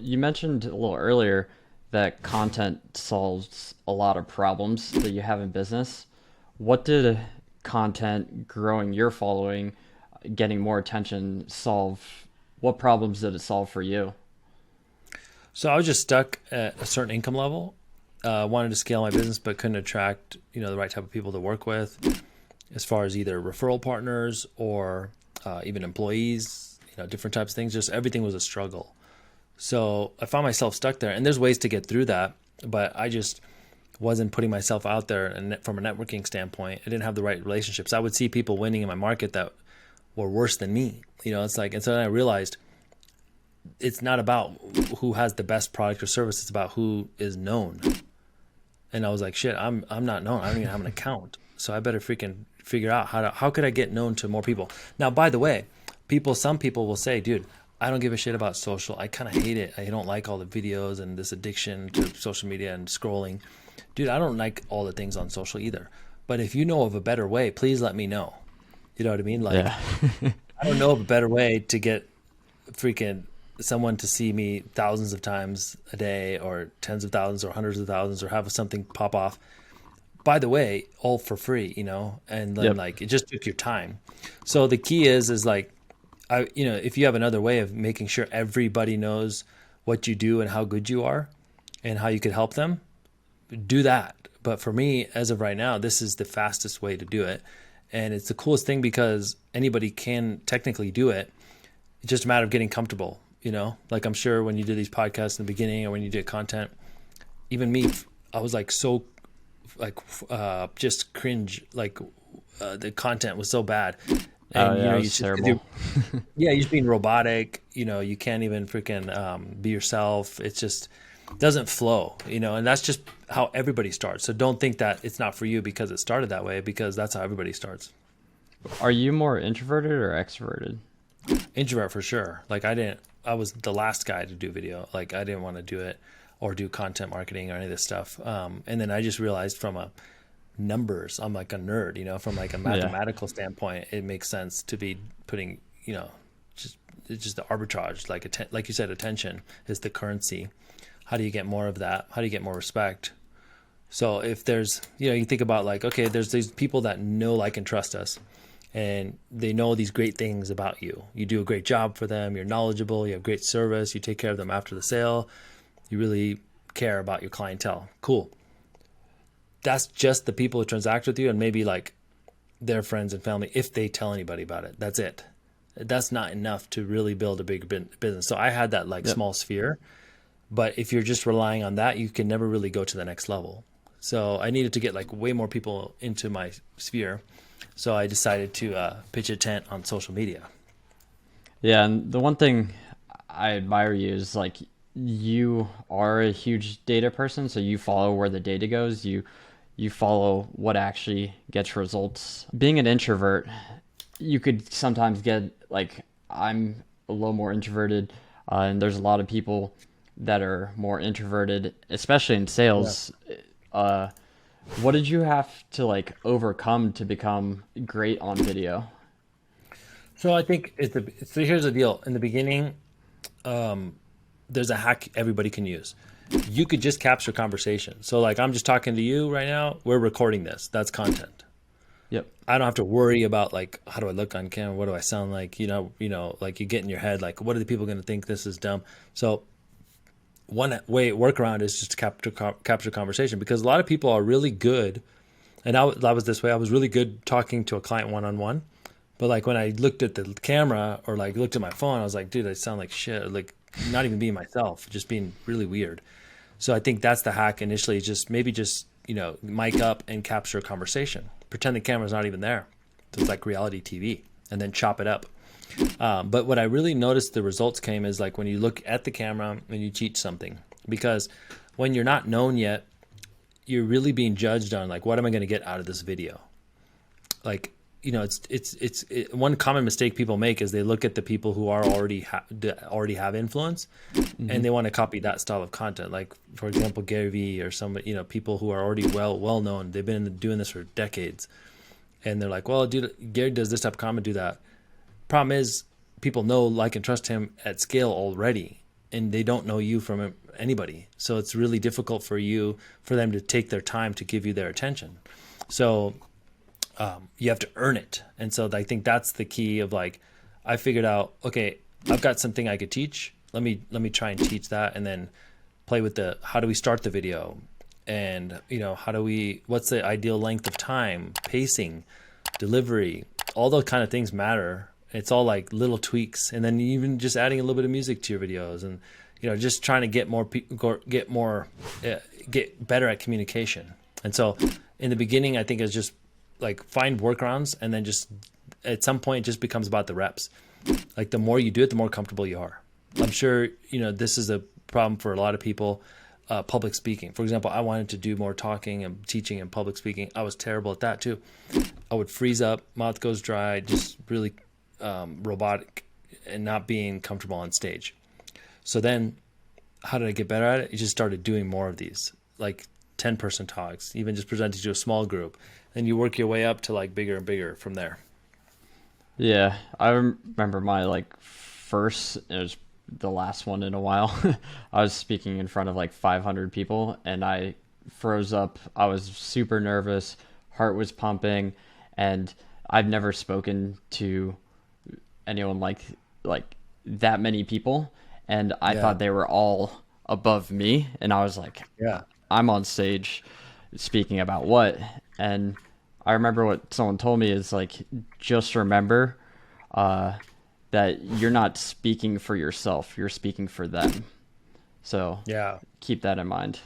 you mentioned a little earlier that content solves a lot of problems that you have in business. What did content growing your following, getting more attention, solve? What problems did it solve for you? So I was just stuck at a certain income level. Wanted to scale my business, but couldn't attract, the right type of people to work with, as far as either referral partners or even employees. Different types of things. Just everything was a struggle. So I found myself stuck there, and there's ways to get through that, but I just wasn't putting myself out there. And from a networking standpoint, I didn't have the right relationships. I would see people winning in my market that were worse than me. It's like, and so then I realized it's not about who has the best product or service. It's about who is known. And I was like, shit, I'm not known. I don't even have an account. So I better freaking figure out how could I get known to more people. Now, by the way, some people will say, dude, I don't give a shit about social. I kind of hate it. I don't like all the videos and this addiction to social media and scrolling. Dude, I don't like all the things on social either. But if you know of a better way, please let me know. You know what I mean? Like, Yeah. I don't know of a better way to get freaking someone to see me thousands of times a day, or tens of thousands or hundreds of thousands, or have something pop off. By the way, all for free, and then Yep. like it just took your time. So the key is like, if you have another way of making sure everybody knows what you do and how good you are and how you could help them, do that. But for me, as of right now, this is the fastest way to do it. And it's the coolest thing because anybody can technically do it. It's just a matter of getting comfortable, like I'm sure when you did these podcasts in the beginning or when you did content, even me, I was like, so like, just cringe. Like, the content was so bad. Oh And, yeah, it you was just, terrible. yeah, you're just being robotic, you can't even freaking, be yourself. It's just doesn't flow, and that's just how everybody starts. So don't think that it's not for you because it started that way, because that's how everybody starts. Are you more introverted or extroverted? Introvert for sure. Like I was the last guy to do video. Like I didn't want to do it or do content marketing or any of this stuff. And then I just realized from a numbers, I'm like a nerd, from like a Yeah. mathematical standpoint, it makes sense to be putting, just, it's just the arbitrage, like, like you said, attention is the currency. How do you get more of that? How do you get more respect? So if there's, you think about like, okay, there's these people that know, like, and trust us, and they know these great things about you. You do a great job for them. You're knowledgeable. You have great service. You take care of them after the sale. You really care about your clientele. Cool. That's just the people who transact with you, and maybe like their friends and family, if they tell anybody about it. That's it. That's not enough to really build a big business. So I had that like Yep. small sphere, but if you're just relying on that, you can never really go to the next level. So I needed to get like way more people into my sphere. So I decided to pitch a tent on social media. Yeah, and the one thing I admire you is like you are a huge data person, so you follow where the data goes. You follow what actually gets results. Being an introvert, you could sometimes get like I'm a little more introverted, and there's a lot of people that are more introverted, especially in Yeah. sales. Uh, what did you have to like overcome to become great on video? So I think so here's the deal. In the beginning, there's a hack everybody can use. You could just capture conversation. So like I'm just talking to you right now. We're recording this. That's content. Yep. I don't have to worry about like how do I look on camera? What do I sound like? Like you get in your head like what are the people going to think this is dumb? So one way workaround is just to capture conversation, because a lot of people are really good, and I was this way. I was really good talking to a client one on one, but like when I looked at the camera or like looked at my phone, I was like, dude, I sound like shit. Like not even being myself, just being really weird. So I think that's the hack initially. Just maybe just mic up and capture a conversation. Pretend the camera's not even there. So it's like reality TV, and then chop it up. But what I really noticed the results came is like when you look at the camera and you teach something, because when you're not known yet, you're really being judged on like what am I going to get out of this video? Like one common mistake people make is they look at the people who are already have influence, Hmm. and they want to copy that style of content. Like for example, Gary Vee or some people who are already well known. They've been doing this for decades, and they're like, well, dude, Gary does this type of comment, do that. Problem is, people know, like, and trust him at scale already. and they don't know you from anybody. So it's really difficult for them to take their time to give you their attention. So you have to earn it. And so I think that's the key of like, I figured out, okay, I've got something I could teach. Let me try and teach that, and then play with how do we start the video, and what's the ideal length of time, pacing, delivery, all those kind of things matter. It's all like little tweaks, and then even just adding a little bit of music to your videos, and just trying to get more people, get better at communication. And so in the beginning, I think it's just like find workarounds, and then just at some point it just becomes about the reps. Like the more you do it, the more comfortable you are. I'm sure this is a problem for a lot of people. Public speaking, for example, I wanted to do more talking and teaching and public speaking. I was terrible at that too. I would freeze up, mouth goes dry, just really robotic, and not being comfortable on stage. So then how did I get better at it? I just started doing more of these, like 10-person talks, even just presenting to a small group. Then you work your way up to like bigger and bigger from there. Yeah, I remember my like first, it was the last one in a while. I was speaking in front of like 500 people and I froze up. I was super nervous, heart was pumping, and I've never spoken to anyone like that many people, and I Yeah. thought they were all above me, and I was like, Yeah. I'm on stage speaking about what? And I remember what someone told me is like, just remember uh, that you're not speaking for yourself, you're speaking for them. So Yeah. keep that in mind.